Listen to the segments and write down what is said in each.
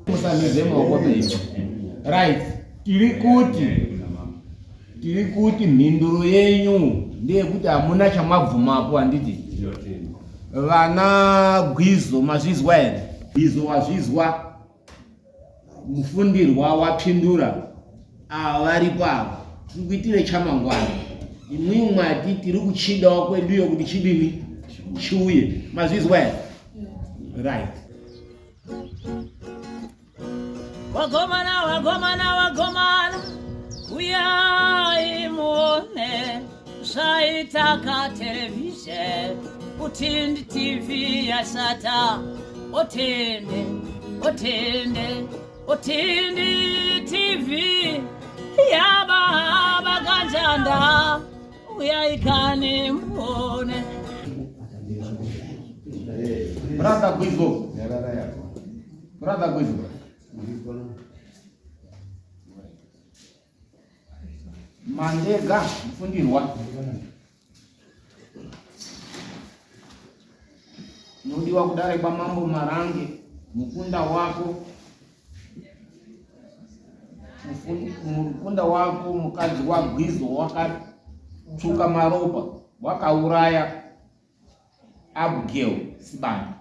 Musamize maoko baby. Right. Tiri kuti mhinduro yenyu ndeyekuti hamuna chamabvumapo handiti. Vana Gwizo mazvizwa here? Gwizo wazvizwa? Mufundirwa wapindura. Varipo ava. Tiri kuitire chamangwana. Imwi mwati tiri kuchidawo kweduyo kuti chidini chiuye. Mazvizwa here? Right. Wagomana uyai muone zvaitaka television Utindi TV yasata Utindi TV yaba ganjanda uyai kani muone Brother Gwizo. Mandega mfundirwa. Nodiwa kudare kwa mambo marange mukunda wako mukadzi wa Gwizo wakatsvuka maropa wakauraya Abigail Sibanda.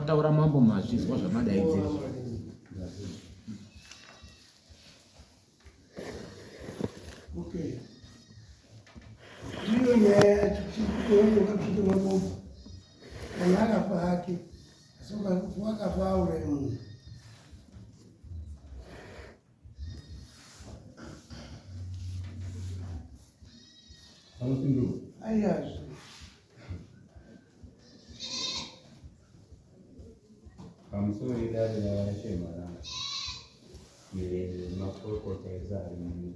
Taura mambo mazvizwa zvamadaidzira. Okay. Hiyo nyaya chikutoka kitu mambo. Kana pake. Soka kuwaka faule Mungu. Ayas. Kamsuri dari ya shemara. Ni makoko tezari ni.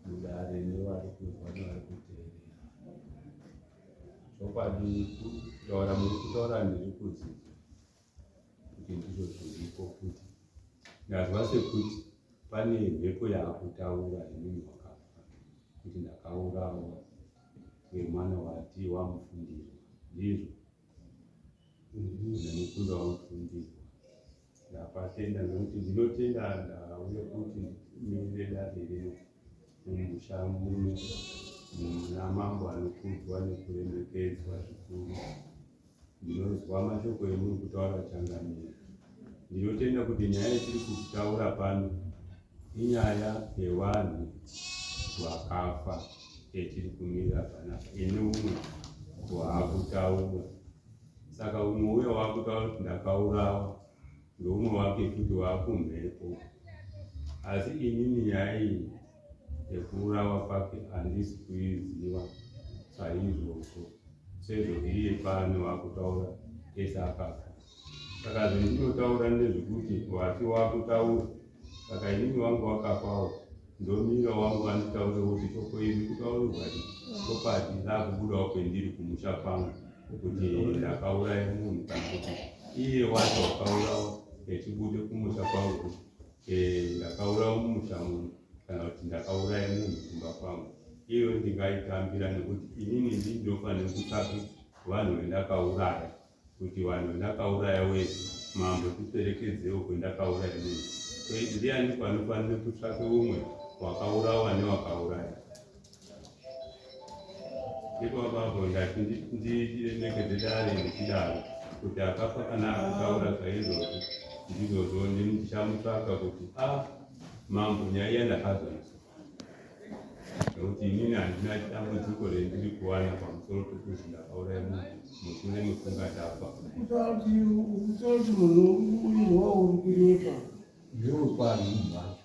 Budari ni wali kufanya kuti. Sopa di dora mukutora ni kuti. Kuti ndizo zviriko kuti. Ngazwase kuti pane mhepo yakutaura inini wakafa. Kuti ndakaurawa nemwana wati wamufundira. Ndizvo. Nemukunda wamufundira. Ndapatenda nokuti ndinotenda ndauye kuti mireda riri mumushamu namambo anokudzwa nekuremekedzwa zvikuru. Ndinozwa mashoko emuri kutaura changamira. Ndinotenda kuti nyaya yetiri kutaura pano inyaya yevanhu vakafa etiri kumira panapa. Ine umwe waakutaura. Saka umwe uyo waakutaura kuti ndakaurawa ndoumwe wake kuti waakumhepo. Asi inini nyaya iyi yekuurawa kwake handisi kuiziva saizvozvo sezvo iye pano waakutaura ese akafa. Saka zvendinotaura ndezvekuti wati waakutaura. Saka inini wangu wakafawo ndomira wangu anotaura kuti shoko iri kutaurirwa chopati ndakubudawo kwendiri kumusha kwangu kuti ndakauraya munhu kana kuti iye wacho wakaurawa echibude kumusha kwangu kuti ndakaurawa mumusha munhu kana kuti ndakauraya munhu kumba kwangu. Iyo ndingaitambira nekuti inini ndinofanira kutsvaka vanhu vendakauraya kuti vanhu vendakauraya wese mambo kuperekedzewo kwendakauraya munhu. Ndiani panofanira kutsvaka umwe wakaurawa newakauraya. Ipapo ndati ndiremekedze dare ndichidaro kuti akafa kana akutaura saizvozvo ndizvozvo ndichamutsvaka kuti mambo nyaya ndakazonzwa. Nokuti inini handina dambudziko rendiri kuwana pamusoro pekuti ndakauraya munhu mushure mekunga ndafa. Kutauti munhu urirwa uri kunyika. Ndiwo kwari munhu wacho.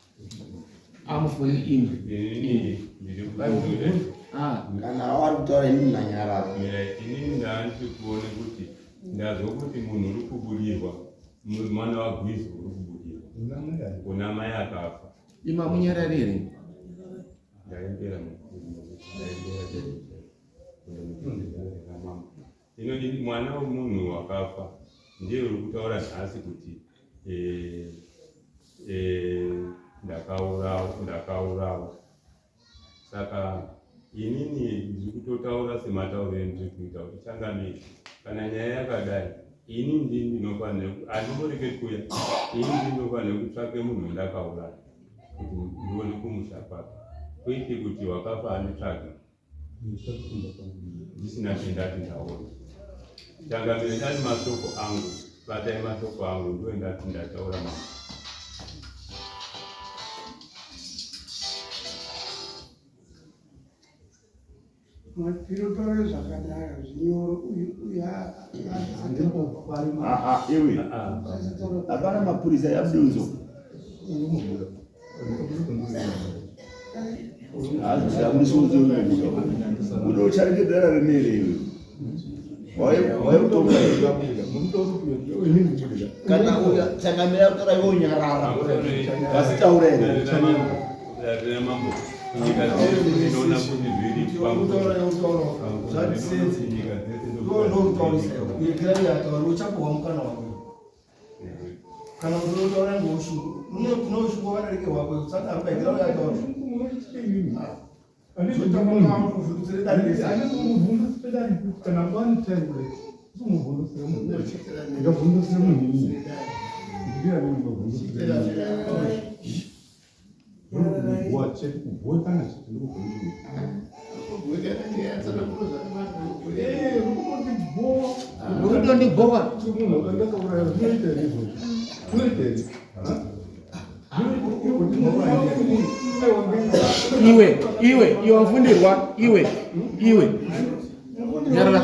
Amufuni ndiri kutoure. Kana wari kutaura inini nanyarara. Inini ndandiri kuone kuti ndazwa kuti munhu uri kubudirwa. Mwana waGwizo uri kubudirwa. Kuna mai akafa. Ima munyararire. Ndaendera ino mwana wemunhu wakafa ndiye uri kutaura nhasi kuti ndakaurawa. Saka inini ndikutotaura sematauro endiri kuita kuti changamire kana nyaya yakadai ini ndinofanira andimboreketi kuya ini ndinofanira kutsvake munhu wandakauraya kuti ndione kumusha kwake kwete kuti wakafa anditsvage ndisina chendati ndaona changamire ndani masoko angu batai masoko angu ndo ndati ndataura mama Matiro zvakanaka zvinyoro iwe hapana mapurisa yabudunzo unocharengedzana remere iwe kana changamira kutara iwe unyarara vasitaurere mambo nyika dzedu dzinoona kuti zviri uchapuwa mukana wako kana kuti unotaura ngoshuku unoshuku vadarike wako saka ukaigara uyataura iwe wafundirwa iwe nyarara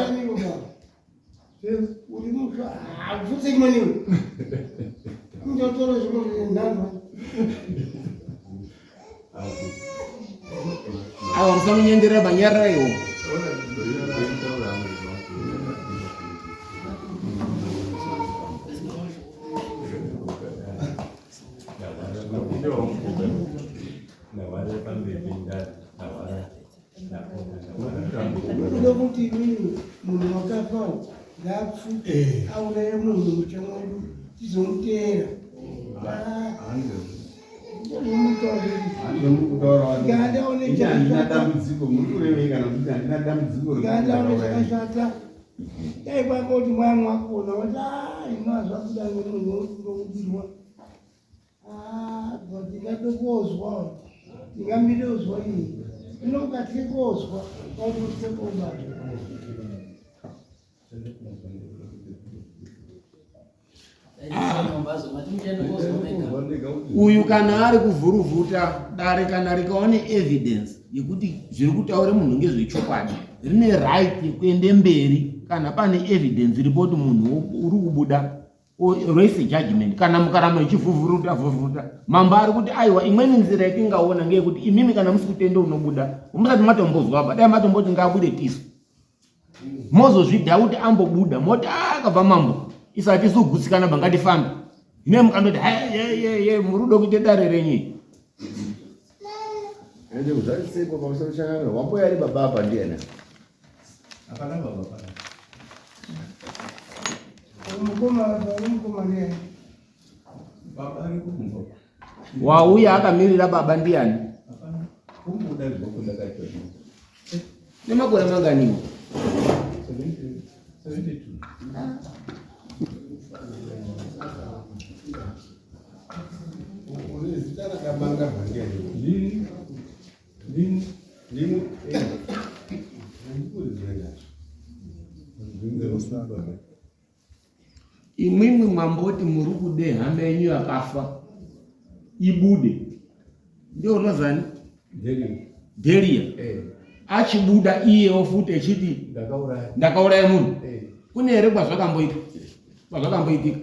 awa musamunyendera banyarara iwo kuti munhu wakafa ngapfuke auraye munhu mucha mwedu tizomutera ngandaone chakashata dai kwakoti mwaya mwakona wati inazvakuda nemunhu urikudirwa ndingatokozwa ndingamidozwa iyi inokatye kozwa autotekoba uyu kana ari kuvhuruvhuta dare kana rikaone evidence yekuti zviri kutaura munhu ngezvechokwadi rine right yekuende mberi kana pane evidence ripoti munhu uri kubuda raise judgment kana mukarama ichivhuvhuruta mambo ari kuti aiwa imweni nzira yatingaona ngeyekuti imimi kana musi kutende unobuda musati matombozwaba dai matomboti ngaabude tisu mozozvidhauti ambobuda moti akabva mambo isati sugutsikana bangatifambe ine mukandoti murudo kuite dare renyi ende uzarisepo pamusoro changamira wamboya ari baba apa ndiyena hapana baba pana mukomana baba ari kumba wauya akamirira baba ndiani hapana kumbuda zvoko ndakaitwa nemakore manganiwo 72 imwimwi mwamboti muri kude hama yenyu yakafa ibude ndio unozani Delia achibuda iyewo futi echiti ndakauraya munhu kune here kwazvakamboitika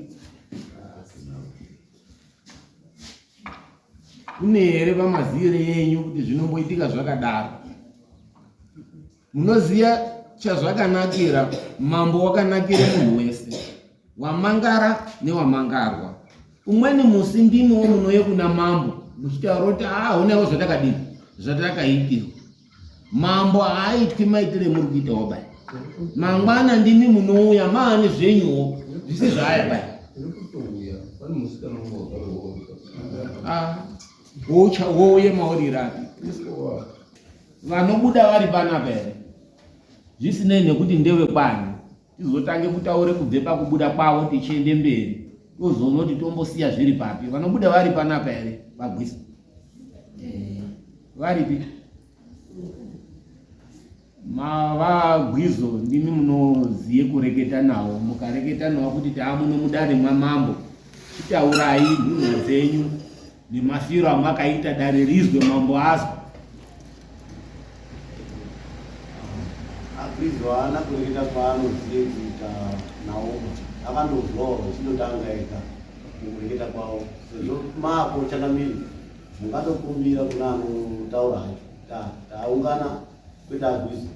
kune here pamazivire yenyu kuti zvinomboitika zvakadaro munoziya chazvakanakira mambo wakanakira munhu wese wamangara newamangarwa umweni musi ndimiwo munouye kuna mambo muchitaura kuti unewo zvatakadini zvatakaitirwa mambo haaitwi maitire muri kuita wabaya mangwana ndimi munouya maane zvenyuwo zvisi zvaya baya wouye maurirapi vanobuda vari panapa here zvisinei nekuti ndewe kwani tizotange kutaure kubve pakubuda kwavo tichiende mberi tozoona kuti tombosiya zviri papi. Vanobuda vari panapa here vagwisa varipi? Mavagwizo ndimi munoziye kureketa nawo, mukareketa nawo kuti taamuno mudare mwamambo chitaurai nhunha dzenyu nemafiro amakaita dare rizwe mambo azwa. Agwizo haana kureketa kwaanoziye kuita nawo, akandozwawo zvinotanga ega mukureketa kwawo. Sezvo mapo changamiri mungandokumbira kuna anotaura hacho taungana kwete Agwizo.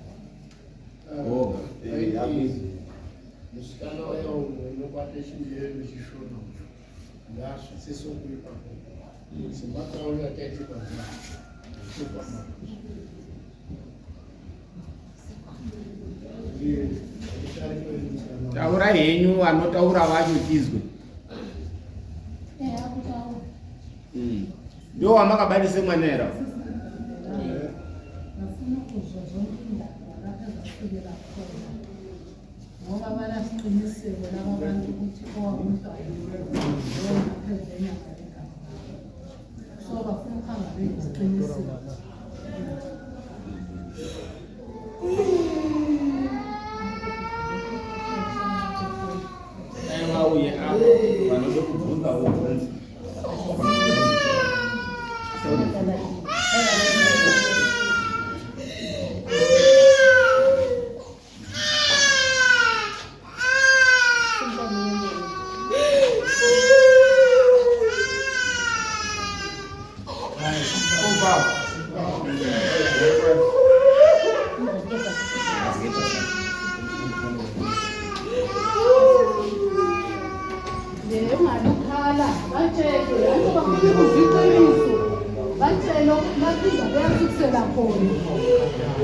Agwizo musikana wayo unokwate chindiyenu chishono ngasvitseso kuipa semakaona taiti taura henyu anotaura vacho tizwe. Ndo wamakabarise mwanera ngoba banasiqiniseko laba bantu ukuthi owabumfana so bafuna ukuhamba benesiqiniseko. uye apho vanode kubvunza ubvunzi.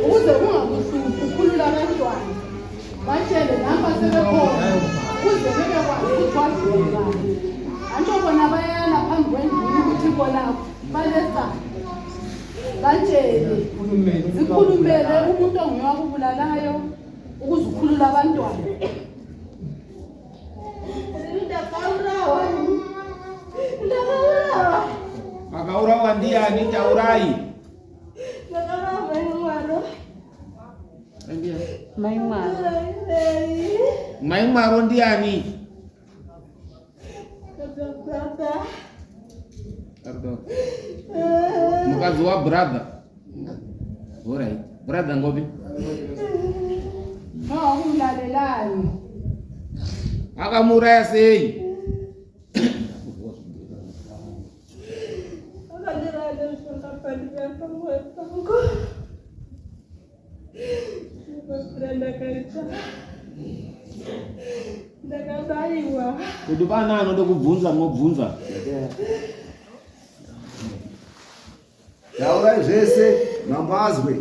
Ukuze kungabuhlungu ukhulula abantwana batshele namba sebekhona ukuze bebekwazi ukuthi wazibani. Antsho bona bayala phambi kwendlu ukuthi bona balesa batshele zikhulumele umuntu onguye wakubulalayo ukuze ukhulula abantwana. Makaurawa ndiani? Taurai. Maimwaro ndiani? Mukazi wa brother. Alright. Brother ngopi? Umlalelani. Akamuraya sei? Kuti pana anode kubvunza mobvunza. Taurai zvese mambo azwe.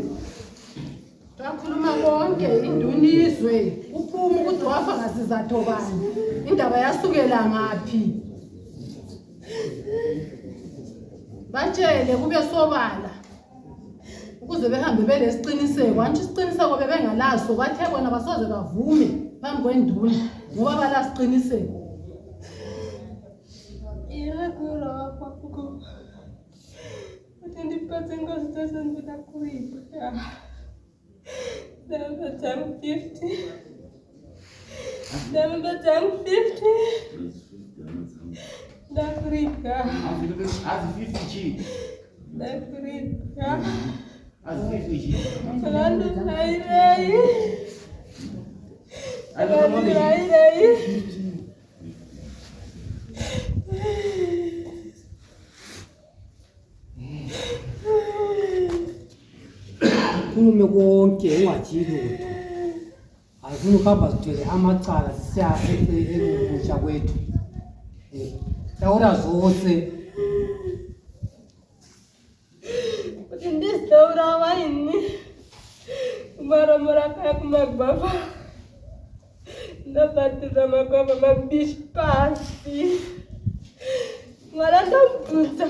Takhuluma konke indunizwe uphume ukuthi wafa ngasizatho bani, indaba yasukela ngaphi. Batshele kube sobala ukuze behambe belesiqiniseko. Antsho isiqiniseko bebengalaso bathe bona basoze bavume phambi kwenduna ngoba balasiqiniseko. Khulume konke ungajiki lutho. Ayifuna ukuhamba sithwele amacala sisiya ekusha kwethu. Taura zose. Ndisitaura waini kumaromora kaya kumagwava ndapatira magwava mabishi pasi mwana ndamubvunza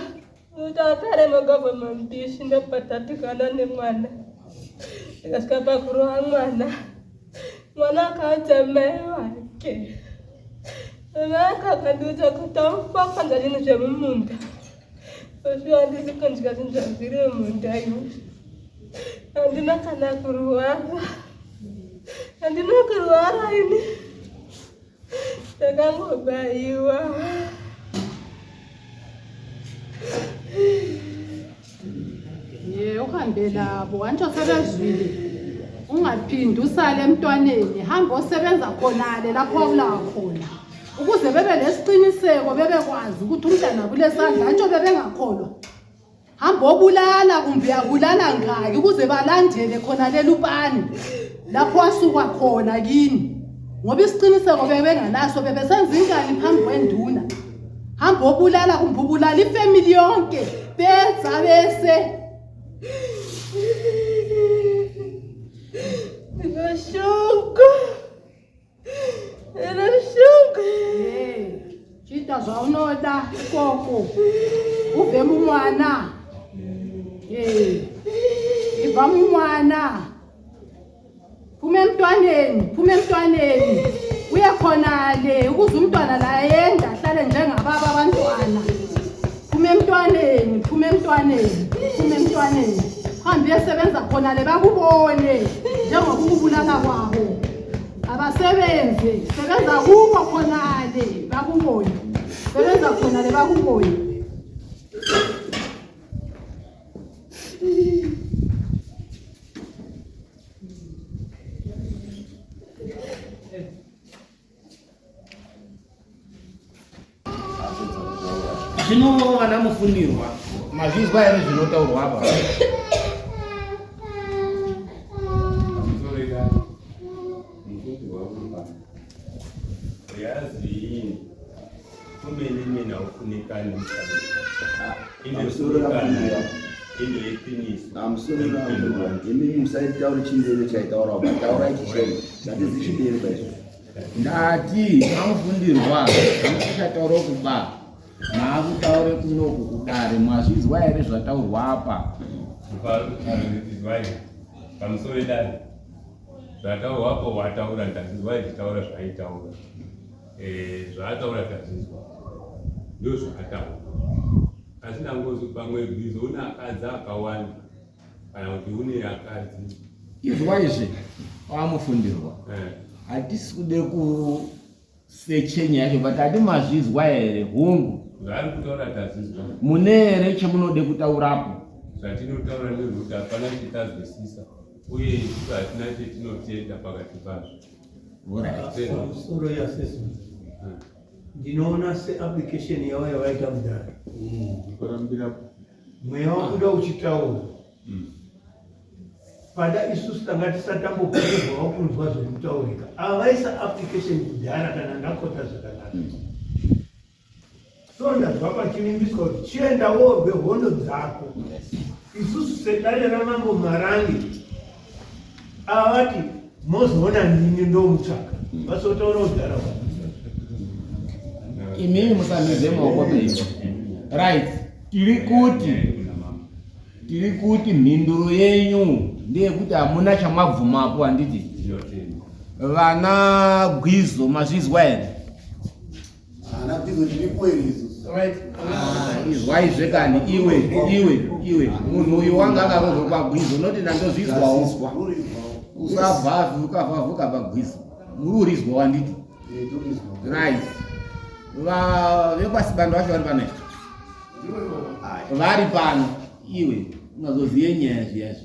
kuti atare magwava mabishi ndapatatikana nemwana Ndikasvika pakurowa mwana akaudza mai wake. Mai akandiudza kuti tamufakanza zvinhu zvemumunda. Pasvi handisi kundya zvinhu zvazviri mumunda iwe. Handina kana kurwara. Handina kurwara ini. Ndakangobaiwa. Uhambe labo wantshoselezwile ungaphindi usale emntwaneni hamba osebenza khonale lapho akulawa khona ukuze bebe lesiqiniseko bebekwazi ukuthi umntana kulesandla antsho bebengakholwa hamba obulala kumbe uyabulala ngaki ukuze balandele khona lelupani lapho asuka khona kini ngoba isiqiniseko bebenganaso bebesenza ingane phambi kwenduna hamba obulala kumbe ubulala ifamily yonke beza bese Chita zvaunoda ikoko ubve mumwana ibva mumwana phume emntwaneni uye khonale ukuze umntwana la yenda ahlale njengababa abantwana phume emntwaneni hambe esebenza khonale bakubone njengoba ukubulala kwabo abasebenze sebenza kubo khonale bakubone sebenza khonale bakubone zvino vana mufundirwa mazvizwa here zvinotaurwa apa yazini kumene ufunikani imimi musaitaura chindeve chaitaura bataura chisheni ndatizi chindeve baizvo ndati amufundirwa amuchataura kuba maakutaure kunoku kudare mwazvizwa here zvataurwa apa pamusoro edare zvataurwapo wataura ndazizwa ichitaura zvaitaura zvaataura tazizwa ndo zvakataura asi nangozi pamwe rwizo une akadzi akawanda kana kuti une akadzi izwa izvi amufundirwa hatisi kude kusechenya yacho but hati mazvizwa here hungu zvaari kutaura tazizwa mune here chemunode kutaurapo zvatinotaura ndezvekuti hapana chitazwisisa uye isusu hatina chetinotenda pakati pazvo soro yeassessment ndinoona seapplication yavo yavaita mudare mweya wakuda uchitaura pada isusu tanga tisatambokurirwawo kunzwa zvekutaurika avaisa application kudhara kana ndakota zvakanaka so ndazva pachivimbiswa kuti chienda worwe hondo dzako isusu sedare ramambo marangi avati mozoona nini ndomutsvaka vasotaura kudhara imimi musamize maoko penyu right tiri kuti mhinduro yenyu ndeyekuti hamuna chamabvumapo handiti vana Gwizo mazvizwa here izwa izve kani iwe munhu uyu wanga akarozwa paGwizo noti ndandozvizwawo usavhavhuka paGwizo muri urizwa wanditi right vekwasibando vacho vari pano vari pano iwe unazoziye nyaya zviya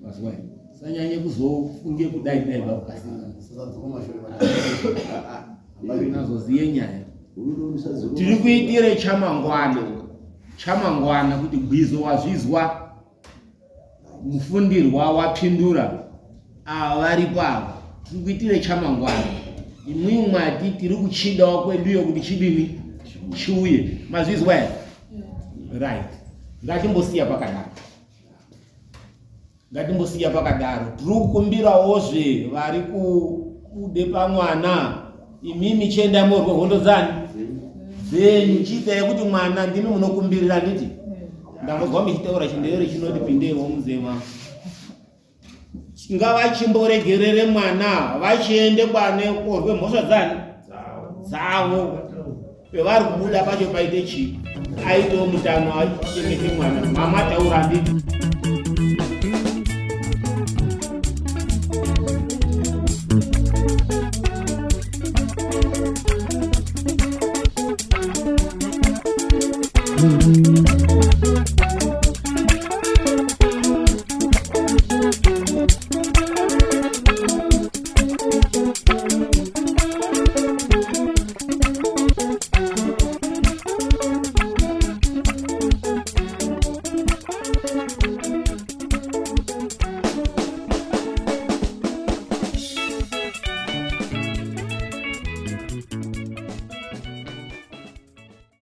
mazwa sanyanye kuzofunge kudai unazoziye nyaya tiri kuitire chamangwana kuti Gwizo wazvizwa mufundirwa wapindura vari pavo tiri kuitire chamangwana imwe mwati tiri kuchidawo kweduyo kuti chidini chiuye mazvizwa here right ngatimbosiya pakadaro tiri kukumbirawozve vari kude pamwana imimi chienda morwe hondo dzani dzenyu chiitai kuti mwana ndimi munokumbirira nditi ndangozwa muchitaura chindevere chinoti pindewo muzema ngavachimboregerere mwana vachiende kwane korwe mhosva dzani dzavo pevari kubuda pacho paite chii aitewo mutano achengete mwana. Mama taura handiti Mm-hmm.